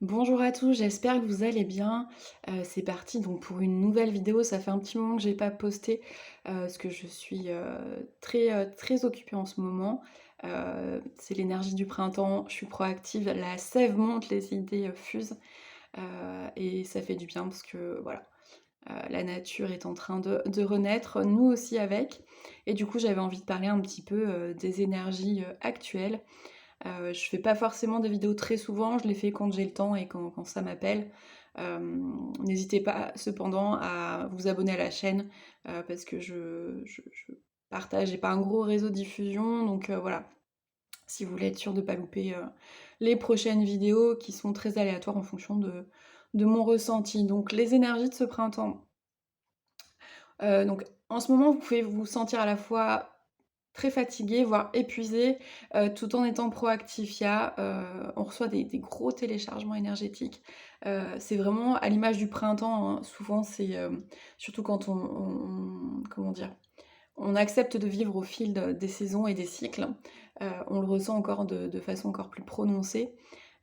Bonjour à tous, j'espère que vous allez bien. C'est parti donc pour une nouvelle vidéo. Ça fait un petit moment que j'ai pas posté, parce que je suis, très occupée en ce moment. C'est l'énergie du printemps, je suis proactive, la sève monte, les idées, fusent, et ça fait du bien parce que voilà, la nature est en train de renaître, nous aussi avec. Et du coup, j'avais envie de parler un petit peu, des énergies, actuelles. Je fais pas forcément des vidéos très souvent, je les fais quand j'ai le temps et quand ça m'appelle. N'hésitez pas cependant à vous abonner à la chaîne, parce que je partage, j'ai pas un gros réseau de diffusion, donc voilà. Si vous voulez être sûr de pas louper, les prochaines vidéos qui sont très aléatoires en fonction de mon ressenti. Donc les énergies de ce printemps. Donc en ce moment, vous pouvez vous sentir à la fois très fatigué, voire épuisé, tout en étant proactif. On reçoit des gros téléchargements énergétiques. C'est vraiment à l'image du printemps, hein. Souvent, c'est, surtout quand comment dire? On accepte de vivre au fil des saisons et des cycles, on le ressent encore de façon encore plus prononcée.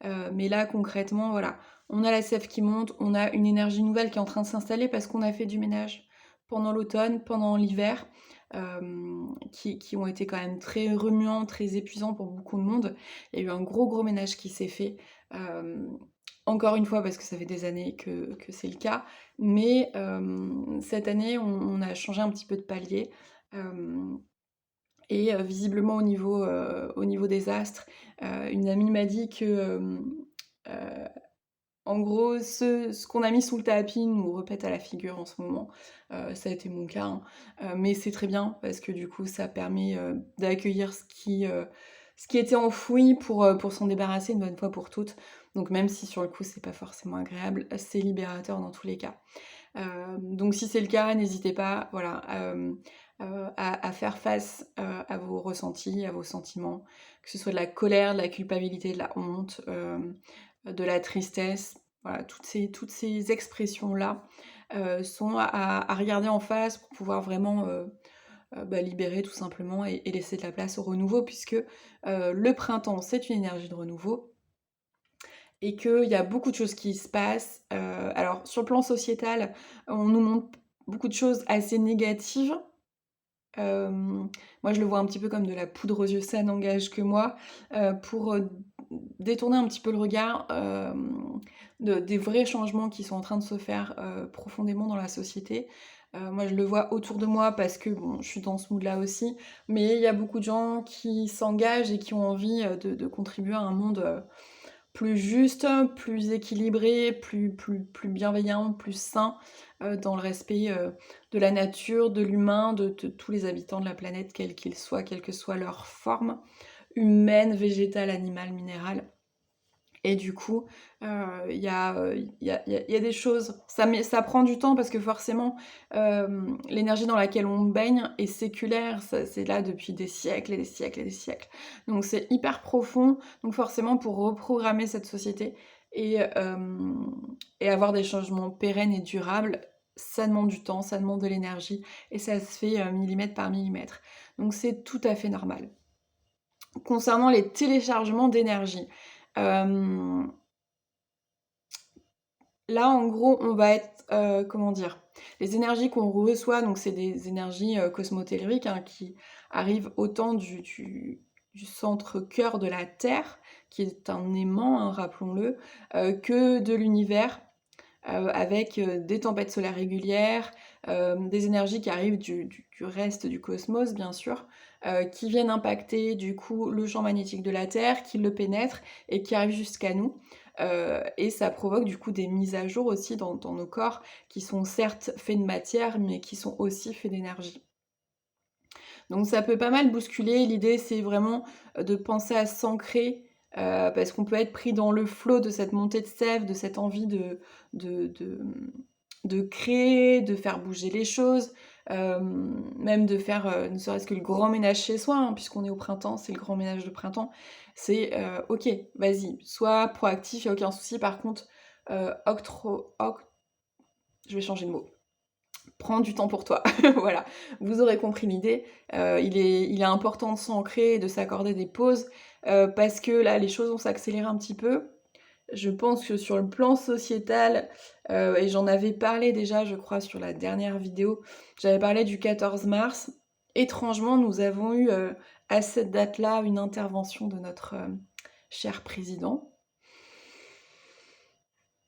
Mais là, concrètement, voilà, on a la sève qui monte, on a une énergie nouvelle qui est en train de s'installer parce qu'on a fait du ménage pendant l'automne, pendant l'hiver, qui ont été quand même très remuants, très épuisants pour beaucoup de monde. Il y a eu un gros ménage qui s'est fait, hem, encore une fois parce que ça fait des années que c'est le cas, mais cette année, on a changé un petit peu de palier, hem et visiblement au niveau des astres, une amie m'a dit que, heu, en gros, ce qu'on a mis sous le tapis nous repète à la figure en ce moment. Ça a été mon cas, hein, mais c'est très bien parce que du coup, ça permet, d'accueillir ce qui était enfoui pour s'en débarrasser une bonne fois pour toutes. Donc même si sur le coup, c'est pas forcément agréable, c'est libérateur dans tous les cas. Donc si c'est le cas, n'hésitez pas, voilà, à faire face, à vos ressentis, à vos sentiments, que ce soit de la colère, de la culpabilité, de la honte, de la tristesse. Voilà, toutes ces expressions-là, sont à regarder en face pour pouvoir vraiment, libérer tout simplement et laisser de la place au renouveau puisque, le printemps, c'est une énergie de renouveau et qu'il y a beaucoup de choses qui se passent. Alors sur le plan sociétal, on nous montre beaucoup de choses assez négatives. Moi je le vois un petit peu comme de la poudre aux yeux, ça n'engage que moi, pour, détourner un petit peu le regard, des vrais changements qui sont en train de se faire, profondément dans la société. Moi je le vois autour de moi parce que bon, je suis dans ce mood-là aussi, mais il y a beaucoup de gens qui s'engagent et qui ont envie, de contribuer à un monde, plus juste, plus équilibré, plus bienveillant, plus sain, dans le respect, de la nature, de l'humain, de tous les habitants de la planète, quels qu'ils soient, quelle que soit leur forme, humaine, végétale, animale, minérale. Et du coup, il y a des choses, ça prend du temps parce que forcément, l'énergie dans laquelle on baigne est séculaire, ça c'est là depuis des siècles et des siècles et des siècles. Donc c'est hyper profond, donc forcément pour reprogrammer cette société et et avoir des changements pérennes et durables, ça demande du temps, ça demande de l'énergie et ça se fait, millimètre par millimètre. Donc c'est tout à fait normal. Concernant les téléchargements d'énergie, hem là, en gros, on va être, comment dire? Les énergies qu'on reçoit, donc c'est des énergies, cosmotelluriques, hein, qui arrivent autant du centre cœur de la Terre, qui est un aimant, hein, rappelons-le, que de l'univers, avec, des tempêtes solaires régulières, des énergies qui arrivent du reste du cosmos, bien sûr, qui viennent impacter, du coup, le champ magnétique de la Terre, qui le pénètrent et qui arrivent jusqu'à nous. Et ça provoque, du coup, des mises à jour aussi dans nos corps, qui sont certes faits de matière, mais qui sont aussi faits d'énergie. Donc ça peut pas mal bousculer. L'idée, c'est vraiment, de penser à s'ancrer, parce qu'on peut être pris dans le flot de cette montée de sève, de cette envie de de, mmh, de créer, de faire bouger les choses, même de faire, ne serait-ce que le grand ménage chez soi, hein, puisqu'on est au printemps, c'est le grand ménage de printemps. C'est, OK, vas-y, sois proactif, il y a aucun souci. Par contre, octro oc je vais changer de mot. Prends du temps pour toi. Voilà, vous aurez compris l'idée. Il est important de s'ancrer et de s'accorder des pauses, parce que là, les choses vont s'accélérer un petit peu. je pense que sur le plan sociétal, et j'en avais parlé déjà, je crois, sur la dernière vidéo, j'avais parlé du 14 mars. Étrangement, nous avons eu, à cette date-là, une intervention de notre, cher président.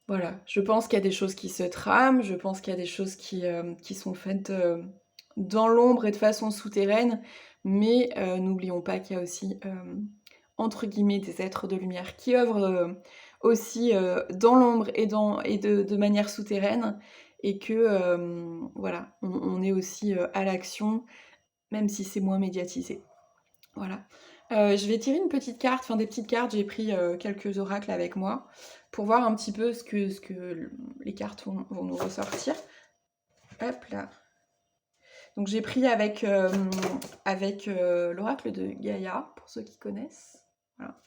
Voilà, je pense qu'il y a des choses qui se trament, je pense qu'il y a des choses qui sont faites, dans l'ombre et de façon souterraine, mais n'oublions pas qu'il y a aussi, entre guillemets, «des êtres de lumière» qui œuvrent, aussi, dans l'ombre et de manière souterraine et que, voilà, on est aussi, à l'action, même si c'est moins médiatisé. Voilà. Je vais tirer une petite carte, enfin des petites cartes, j'ai pris, quelques oracles avec moi pour voir un petit peu ce que les cartes vont nous ressortir. Hop là. Donc j'ai pris avec, l'oracle de Gaïa, pour ceux qui connaissent. Voilà.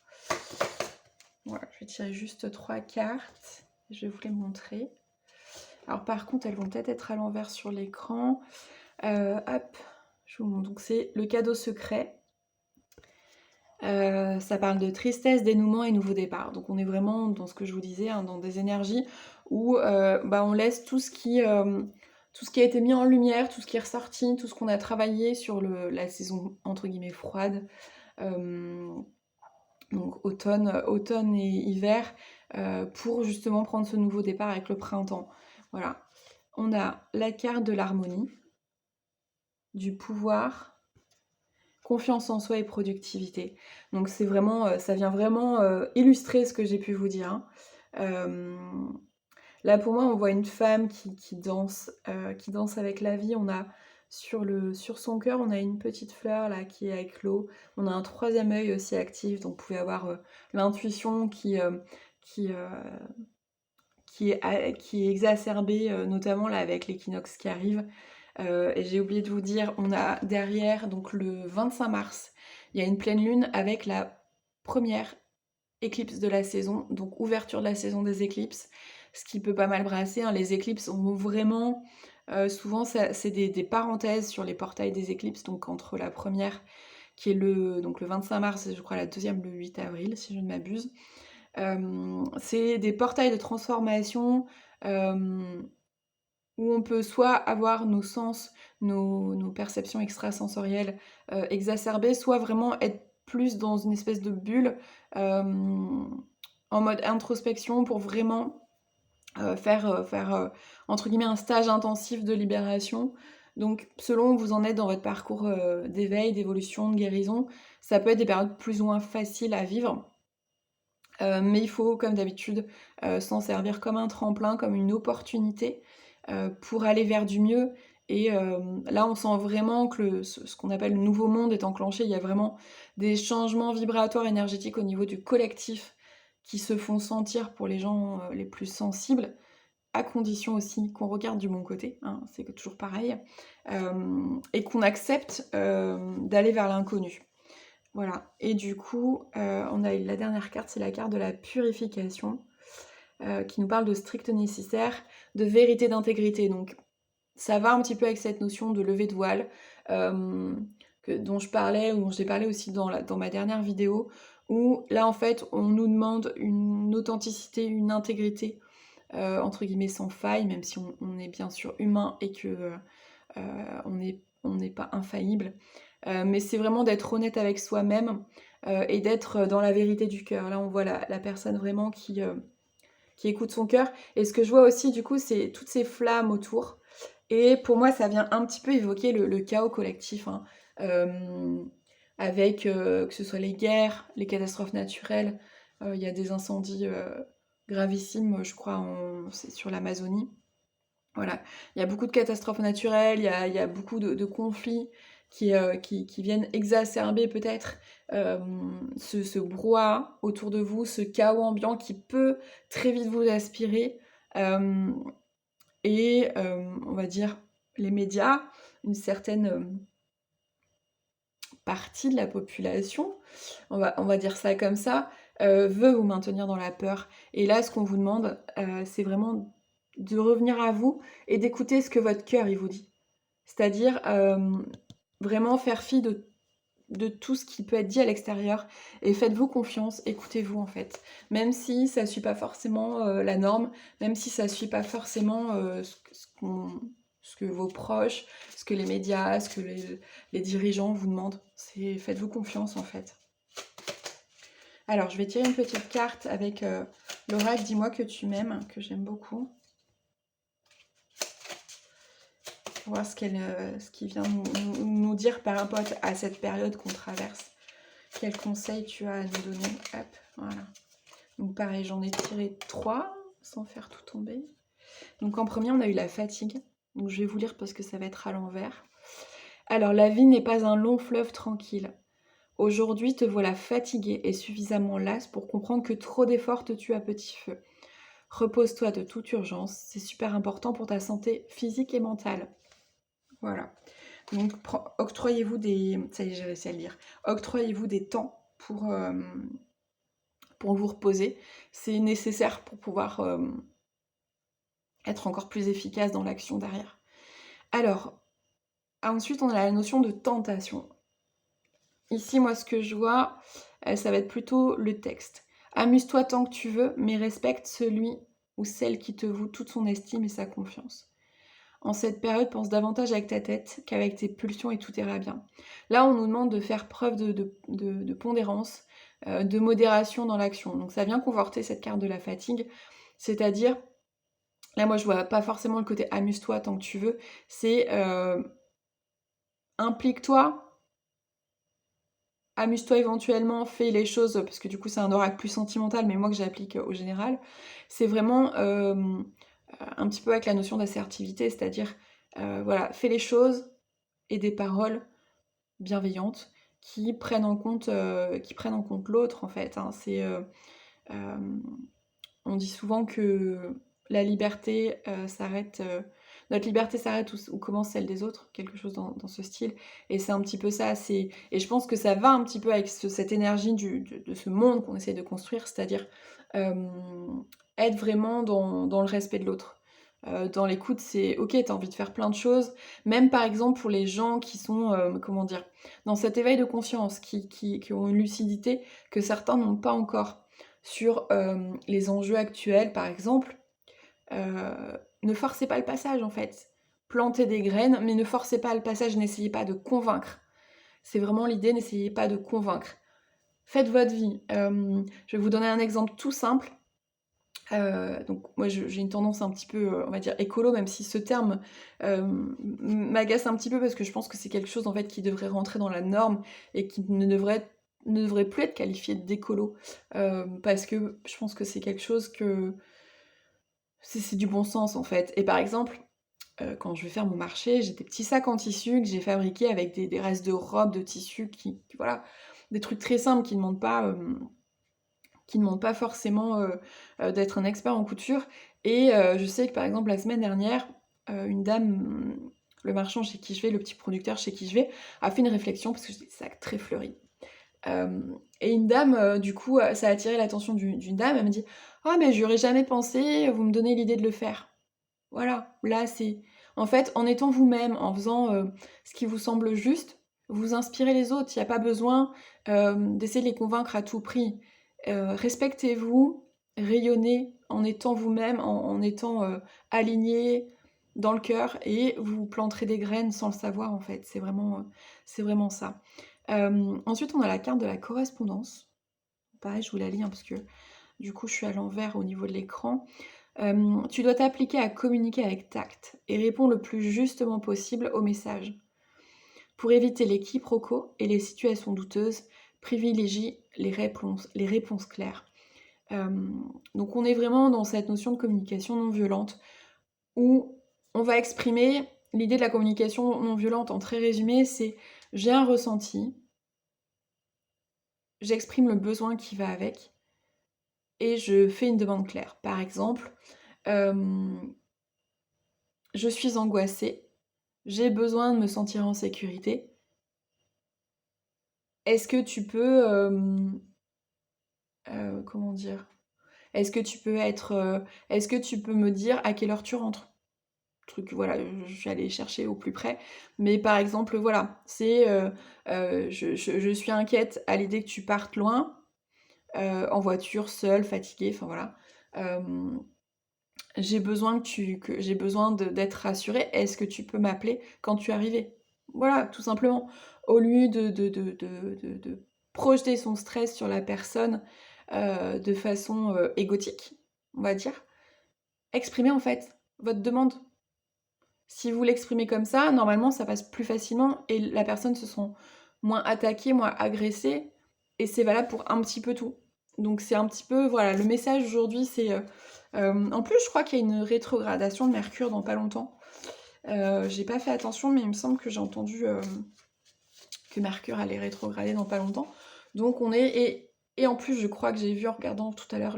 Voilà, je vais tirer juste 3 cartes, je vais vous les montrer. Alors par contre, elles vont peut-être être à l'envers sur l'écran. Hop, je vous montre. Donc c'est le cadeau secret. Ça parle de tristesse, dénouement et nouveau départ. Donc on est vraiment dans ce que je vous disais, hein, dans des énergies où on laisse tout ce qui a été mis en lumière, tout ce qui est ressorti, tout ce qu'on a travaillé sur la saison entre guillemets froide. Donc automne et hiver, pour justement prendre ce nouveau départ avec le printemps. Voilà. On a la carte de l'harmonie, du pouvoir, confiance en soi et productivité. Donc c'est vraiment, ça vient vraiment illustrer ce que j'ai pu vous dire, hein. Là pour moi on voit une femme qui danse avec la vie. On a sur son cœur, on a une petite fleur là qui est éclos. On a un troisième œil aussi actif, donc vous pouvez avoir l'intuition qui, euh, qui est exacerbée, notamment là avec l'équinoxe qui arrive. Et j'ai oublié de vous dire, on a derrière, donc le 25 mars, il y a une pleine lune avec la première éclipse de la saison, donc ouverture de la saison des éclipses, ce qui peut pas mal brasser, hein. Les éclipses, on vraiment, souvent c'est des parenthèses sur les portails des éclipses, donc entre la première qui est le 25 mars et je crois la deuxième le 8 avril, si je ne m'abuse. C'est des portails de transformation, où on peut soit avoir nos sens, nos perceptions extrasensorielles, exacerbées, soit vraiment être plus dans une espèce de bulle, en mode introspection pour vraiment, faire, entre guillemets «un stage intensif de libération». Donc selon où vous en êtes dans votre parcours, d'éveil, d'évolution, de guérison, ça peut être des périodes plus ou moins faciles à vivre. Mais il faut, comme d'habitude, s'en servir comme un tremplin, comme une opportunité, pour aller vers du mieux. Et là, on sent vraiment que ce qu'on appelle le nouveau monde est enclenché. Il y a vraiment des changements vibratoires énergétiques au niveau du collectif qui se font sentir pour les gens, les plus sensibles, à condition aussi qu'on regarde du bon côté, hein, c'est toujours pareil, et qu'on accepte, d'aller vers l'inconnu. Voilà, et du coup, on a la dernière carte, c'est la carte de la purification, qui nous parle de strict nécessaire, de vérité, d'intégrité. Donc ça va un petit peu avec cette notion de lever de voile, dont je parlais, ou dont j'ai parlé aussi dans ma dernière vidéo, où là, en fait, on nous demande une authenticité, une intégrité, entre guillemets «sans faille», même si on est bien sûr humain et que, on n'est pas infaillible. Mais c'est vraiment d'être honnête avec soi-même, et d'être dans la vérité du cœur. Là, on voit la personne vraiment qui écoute son cœur. Et ce que je vois aussi, du coup, c'est toutes ces flammes autour. Et pour moi, ça vient un petit peu évoquer le chaos collectif, hein. Euh, Avec que ce soit les guerres, les catastrophes naturelles. Il y a des incendies gravissimes, je crois, c'est sur l'Amazonie. Voilà, il y a beaucoup de catastrophes naturelles, il y a beaucoup de conflits qui viennent exacerber peut-être ce brouhaha autour de vous, ce chaos ambiant qui peut très vite vous aspirer. Euh, et on va dire les médias, une certaine partie de la population, on va dire ça comme ça, veut vous maintenir dans la peur. Et là, ce qu'on vous demande, c'est vraiment de revenir à vous et d'écouter ce que votre cœur il vous dit. C'est-à-dire vraiment faire fi de de tout ce qui peut être dit à l'extérieur et faites-vous confiance, écoutez-vous en fait. Même si ça suit pas forcément la norme, même si ça suit pas forcément ce que vos proches, ce que les médias, ce que les dirigeants vous demandent. Faites-vous confiance en fait. Alors, je vais tirer une petite carte avec l'oracle « Dis-moi que tu m'aimes », que j'aime beaucoup. Pour voir ce qu'il vient nous dire par rapport à cette période qu'on traverse. Quels conseils tu as à nous donner? Hop, voilà. Donc pareil, j'en ai tiré 3, sans faire tout tomber. Donc en premier, on a eu la fatigue. Donc je vais vous lire parce que ça va être à l'envers. Alors, la vie n'est pas un long fleuve tranquille. Aujourd'hui, te voilà fatigué et suffisamment lasse pour comprendre que trop d'efforts te tuent à petit feu. Repose-toi de toute urgence, c'est super important pour ta santé physique et mentale. Voilà. Donc, octroyez-vous des... Ça y est, j'ai réussi à le lire. Octroyez-vous des temps pour vous reposer. C'est nécessaire pour pouvoir être encore plus efficace dans l'action derrière. Alors, ensuite, on a la notion de tentation. Ici, moi, ce que je vois, ça va être plutôt le texte. Amuse-toi tant que tu veux, mais respecte celui ou celle qui te voue toute son estime et sa confiance. En cette période, pense davantage avec ta tête qu'avec tes pulsions et tout ira bien. Là, on nous demande de faire preuve de pondérance, de modération dans l'action. Donc ça vient conforter cette carte de la fatigue, c'est-à-dire, là moi je vois pas forcément le côté amuse-toi tant que tu veux, c'est implique-toi, amuse-toi éventuellement, fais les choses, parce que du coup c'est un oracle plus sentimental, mais moi que j'applique au général, c'est vraiment un petit peu avec la notion d'assertivité, c'est-à-dire, voilà, fais les choses et des paroles bienveillantes qui prennent en compte l'autre en fait. Hein. On dit souvent que la liberté s'arrête, notre liberté s'arrête où commence celle des autres, quelque chose dans ce style. Et c'est un petit peu ça. Et je pense que ça va un petit peu avec cette énergie de ce monde qu'on essaie de construire, c'est-à-dire être vraiment dans le respect de l'autre. Dans l'écoute, c'est ok, t'as envie de faire plein de choses, même par exemple pour les gens qui sont, comment dire, dans cet éveil de conscience, qui ont une lucidité que certains n'ont pas encore sur les enjeux actuels, par exemple, ne forcez pas le passage en fait. Plantez des graines, mais ne forcez pas le passage, n'essayez pas de convaincre. C'est vraiment l'idée, n'essayez pas de convaincre. Faites votre vie. Je vais vous donner un exemple tout simple. Donc moi j'ai une tendance un petit peu, on va dire écolo, même si ce terme m'agace un petit peu parce que je pense que c'est quelque chose en fait qui devrait rentrer dans la norme et qui ne devrait plus être qualifié d'écolo. Parce que je pense que c'est quelque chose que... C'est du bon sens en fait. Et par exemple, quand je vais faire mon marché, j'ai des petits sacs en tissu que j'ai fabriqués avec des restes de robes, de tissu voilà, des trucs très simples qui ne demandent pas forcément d'être un expert en couture. Et je sais que par exemple la semaine dernière, une dame, le marchand chez qui je vais, le petit producteur chez qui je vais, a fait une réflexion parce que j'ai des sacs très fleuris. Et une dame, du coup, ça a attiré l'attention d'une dame, elle me dit: «Ah mais j'y aurais jamais pensé, vous me donnez l'idée de le faire». Voilà, là c'est... En fait, en étant vous-même, en faisant ce qui vous semble juste, vous inspirez les autres. Il n'y a pas besoin d'essayer de les convaincre à tout prix. Respectez-vous, rayonnez en étant vous-même, en étant aligné dans le cœur, et vous planterez des graines sans le savoir en fait. C'est vraiment ça. Ensuite, on a la carte de la correspondance. Pareil, je vous la lis hein, parce que du coup, je suis à l'envers au niveau de l'écran. Tu dois t'appliquer à communiquer avec tact et répondre le plus justement possible aux messages. Pour éviter les quiproquos et les situations douteuses, privilégie les réponses claires. Donc on est vraiment dans cette notion de communication non violente où on va exprimer l'idée de la communication non violente en très résumé, c'est j'ai un ressenti, j'exprime le besoin qui va avec et je fais une demande claire. Par exemple, je suis angoissée, j'ai besoin de me sentir en sécurité. Est-ce que tu peux, comment dire? Est-ce que tu peux me dire à quelle heure tu rentres? truc, voilà, je vais aller chercher au plus près. Mais par exemple, voilà, c'est je suis inquiète à l'idée que tu partes loin, en voiture, seule, fatiguée, enfin voilà. J'ai besoin d'être rassurée. Est-ce que tu peux m'appeler quand tu es arrivé? Voilà, tout simplement. Au lieu de projeter son stress sur la personne de façon égotique, on va dire, exprimez en fait votre demande. Si vous l'exprimez comme ça, normalement ça passe plus facilement et la personne se sent moins attaquée, moins agressée, et c'est valable pour un petit peu tout. Donc c'est un petit peu, voilà, le message aujourd'hui c'est... en plus je crois qu'il y a une rétrogradation de Mercure dans pas longtemps. J'ai pas fait attention mais il me semble que j'ai entendu que Mercure allait rétrograder dans pas longtemps. Donc on est... Et en plus je crois que j'ai vu en regardant tout à l'heure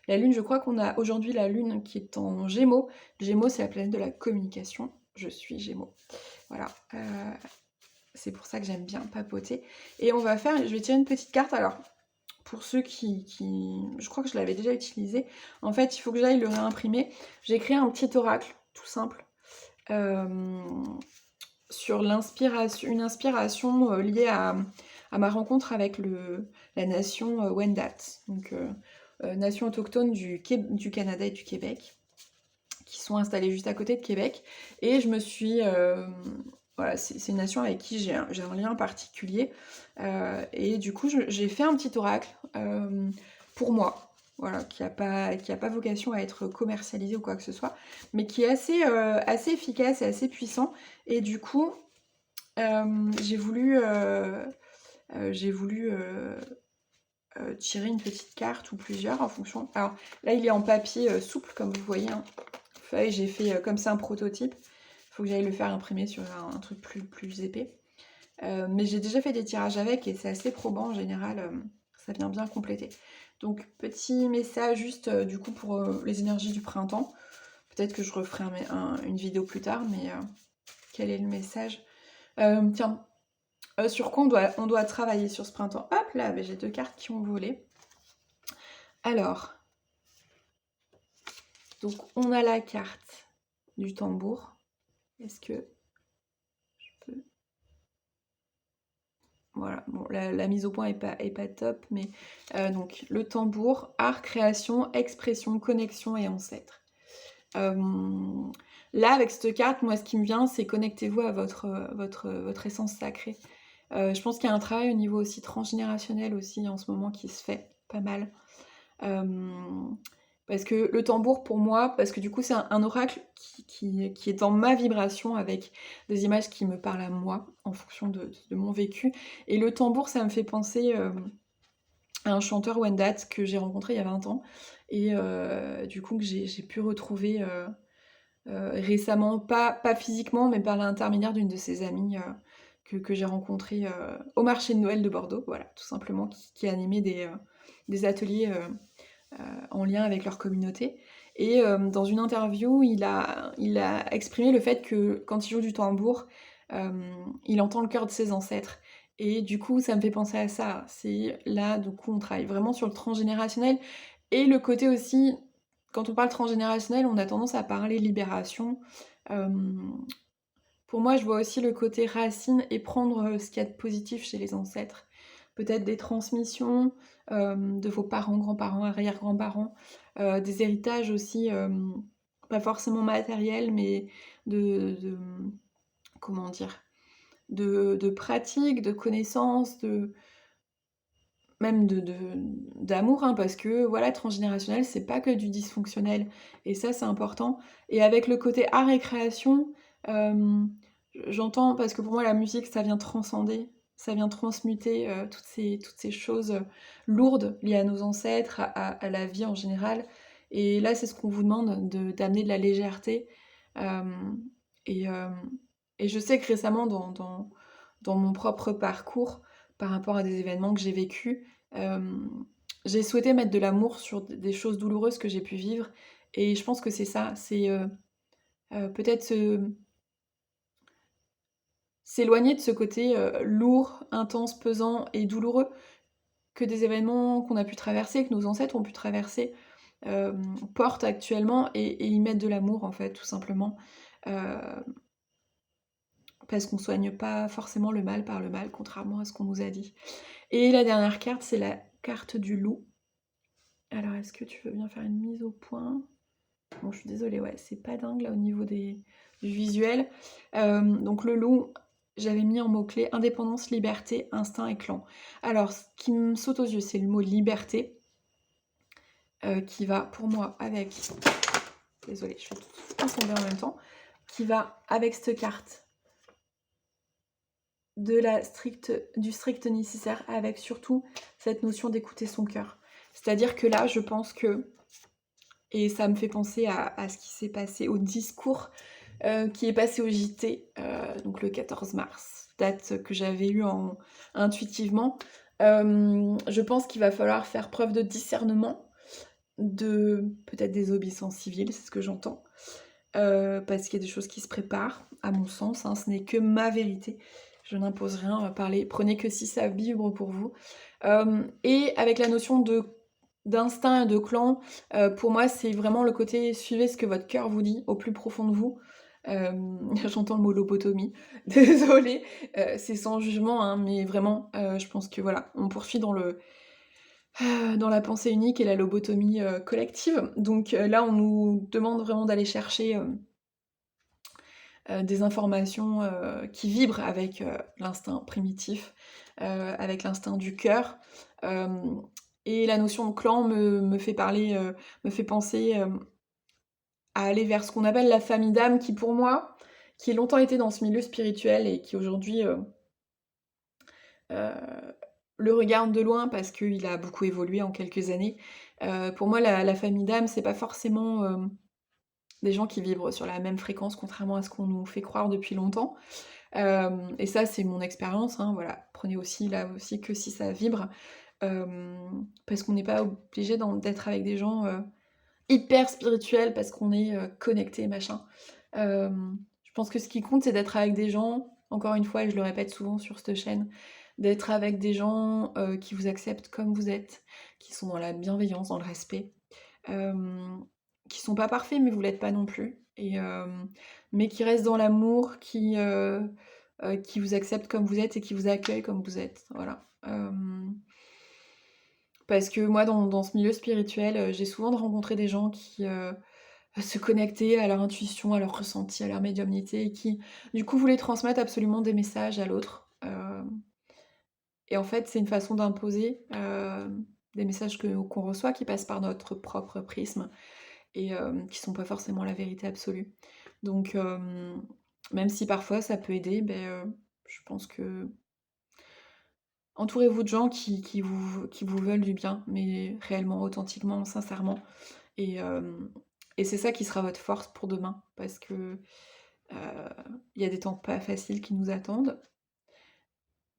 la Lune, je crois qu'on a aujourd'hui la Lune qui est en Gémeaux. Gémeaux c'est la planète de la communication. Je suis Gémeaux. Voilà. C'est pour ça que j'aime bien papoter. Et on va faire, je vais tirer une petite carte. Alors, pour ceux je crois que je l'avais déjà utilisé. En fait, il faut que j'aille le réimprimer. J'ai créé un petit oracle, tout simple, sur une inspiration liée à ma rencontre avec la nation Wendat, donc nation autochtone du Canada et du Québec, qui sont installés juste à côté de Québec. Et je me suis... voilà, c'est une nation avec qui j'ai un lien particulier. Et du coup, j'ai fait un petit oracle pour moi, voilà, qui a pas vocation à être commercialisé ou quoi que ce soit, mais qui est assez efficace et assez puissant. Et du coup, j'ai voulu tirer une petite carte ou plusieurs en fonction. Alors là, il est en papier souple, comme vous voyez, hein. J'ai fait comme c'est un prototype. Il faut que j'aille le faire imprimer sur un truc plus épais. Mais j'ai déjà fait des tirages avec et c'est assez probant en général. Ça vient bien compléter. Donc petit message juste du coup pour les énergies du printemps. Peut-être que je referai une vidéo plus tard, mais quel est le message? Tiens, sur quoi on doit travailler sur ce printemps? Hop là, j'ai 2 cartes qui ont volé. Alors, donc on a la carte du tambour. Est-ce que je peux... Voilà, bon, la mise au point est pas top, mais donc le tambour, art, création, expression, connexion et ancêtre. Là, avec cette carte, moi, ce qui me vient, c'est connectez-vous à votre essence sacrée. Je pense qu'il y a un travail au niveau aussi transgénérationnel aussi en ce moment qui se fait pas mal. Parce que le tambour pour moi, parce que du coup c'est un oracle qui est dans ma vibration avec des images qui me parlent à moi en fonction de mon vécu. Et le tambour, ça me fait penser à un chanteur Wendat que j'ai rencontré il y a 20 ans et du coup que j'ai pu retrouver récemment, pas physiquement, mais par l'intermédiaire d'une de ses amies que j'ai rencontrée au marché de Noël de Bordeaux, voilà, tout simplement, qui animait des ateliers en lien avec leur communauté. Et dans une interview, il a exprimé le fait que quand il joue du tambour, il entend le cœur de ses ancêtres. Et du coup, ça me fait penser à ça. C'est là, du coup, on travaille vraiment sur le transgénérationnel. Et le côté aussi, quand on parle transgénérationnel, on a tendance à parler libération. Euh, pour moi, je vois aussi le côté racine et prendre ce qu'il y a de positif chez les ancêtres. Peut-être des transmissions de vos parents, grands-parents, arrière-grands-parents, des héritages aussi, pas forcément matériels, mais de comment dire, de pratiques, de connaissances, même d'amour, hein, parce que voilà, transgénérationnel, c'est pas que du dysfonctionnel. Et ça, c'est important. Et avec le côté art et création, j'entends, parce que pour moi, la musique, ça vient transcender, ça vient transmuter toutes ces choses lourdes liées à nos ancêtres, à la vie en général. Et là, c'est ce qu'on vous demande, d'amener de la légèreté. Euh, et, euh, et je sais que récemment, dans mon propre parcours, par rapport à des événements que j'ai vécus, j'ai souhaité mettre de l'amour sur des choses douloureuses que j'ai pu vivre. Et je pense que c'est ça, c'est peut-être s'éloigner de ce côté lourd, intense, pesant et douloureux que des événements qu'on a pu traverser, que nos ancêtres ont pu traverser, portent actuellement et y mettre de l'amour en fait, tout simplement. parce qu'on soigne pas forcément le mal par le mal, contrairement à ce qu'on nous a dit. Et la dernière carte, c'est la carte du loup. Alors, est-ce que tu veux bien faire une mise au point? Bon, je suis désolée, ouais, c'est pas dingue là au niveau du visuel. Donc le loup, j'avais mis en mot-clé indépendance, liberté, instinct et clan. Alors, ce qui me saute aux yeux, c'est le mot liberté, qui va pour moi avec... Désolée, je fais tout tomber en même temps. Qui va avec cette carte du strict nécessaire, avec surtout cette notion d'écouter son cœur. C'est-à-dire que là, je pense que... Et ça me fait penser à ce qui s'est passé au discours qui est passé au JT, donc le 14 mars, date que j'avais eue intuitivement. Je pense qu'il va falloir faire preuve de discernement, de peut-être désobéissance civile, c'est ce que j'entends, parce qu'il y a des choses qui se préparent, à mon sens, hein, ce n'est que ma vérité. Je n'impose rien, prenez que si ça vibre pour vous. Et avec la notion d'instinct et de clan, pour moi, c'est vraiment le côté suivez ce que votre cœur vous dit au plus profond de vous. J'entends le mot lobotomie, désolée, c'est sans jugement, hein, mais vraiment, je pense que voilà, on poursuit dans la pensée unique et la lobotomie collective. Donc là, on nous demande vraiment d'aller chercher des informations qui vibrent avec l'instinct primitif, avec l'instinct du cœur. Et la notion de clan me fait penser à aller vers ce qu'on appelle la famille d'âme, qui pour moi, qui a longtemps été dans ce milieu spirituel et qui aujourd'hui le regarde de loin parce qu'il a beaucoup évolué en quelques années. Pour moi, la famille d'âme, c'est pas forcément des gens qui vibrent sur la même fréquence, contrairement à ce qu'on nous fait croire depuis longtemps. Et ça, c'est mon expérience, hein, voilà. Prenez aussi, là aussi, que si ça vibre. Parce qu'on n'est pas obligé d'être avec des gens hyper spirituels parce qu'on est connecté, machin. Je pense que ce qui compte, c'est d'être avec des gens, encore une fois, et je le répète souvent sur cette chaîne, d'être avec des gens qui vous acceptent comme vous êtes, qui sont dans la bienveillance, dans le respect, qui sont pas parfaits, mais vous l'êtes pas non plus, mais qui restent dans l'amour, qui vous acceptent comme vous êtes et qui vous accueillent comme vous êtes. Voilà. Parce que moi, dans ce milieu spirituel, j'ai souvent rencontré des gens qui se connectaient à leur intuition, à leur ressenti, à leur médiumnité, et qui, du coup, voulaient transmettre absolument des messages à l'autre. Et en fait, c'est une façon d'imposer des messages qu'on reçoit qui passent par notre propre prisme et qui sont pas forcément la vérité absolue. Donc, même si parfois ça peut aider, je pense que entourez-vous de gens qui vous veulent du bien, mais réellement, authentiquement, sincèrement. Et, et c'est ça qui sera votre force pour demain, parce que il y a des temps pas faciles qui nous attendent,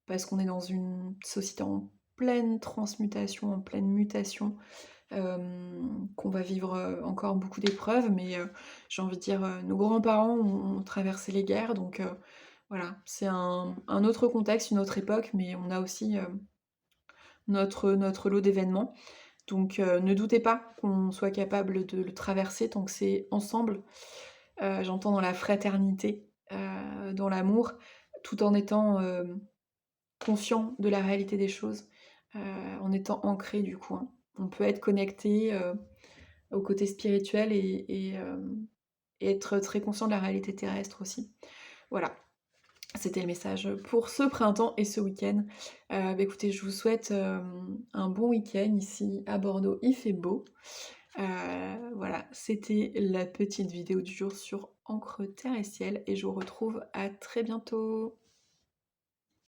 parce qu'on est dans une société en pleine transmutation, en pleine mutation, qu'on va vivre encore beaucoup d'épreuves, mais j'ai envie de dire, nos grands-parents ont traversé les guerres, donc voilà, c'est un autre contexte, une autre époque, mais on a aussi notre lot d'événements. Donc ne doutez pas qu'on soit capable de le traverser tant que c'est ensemble. J'entends dans la fraternité, dans l'amour, tout en étant conscient de la réalité des choses, en étant ancré du coup, hein. On peut être connecté au côté spirituel et être très conscient de la réalité terrestre aussi. Voilà. C'était le message pour ce printemps et ce week-end. Écoutez, je vous souhaite un bon week-end ici à Bordeaux. Il fait beau. Voilà, c'était la petite vidéo du jour sur encre, terre et ciel. Et je vous retrouve à très bientôt.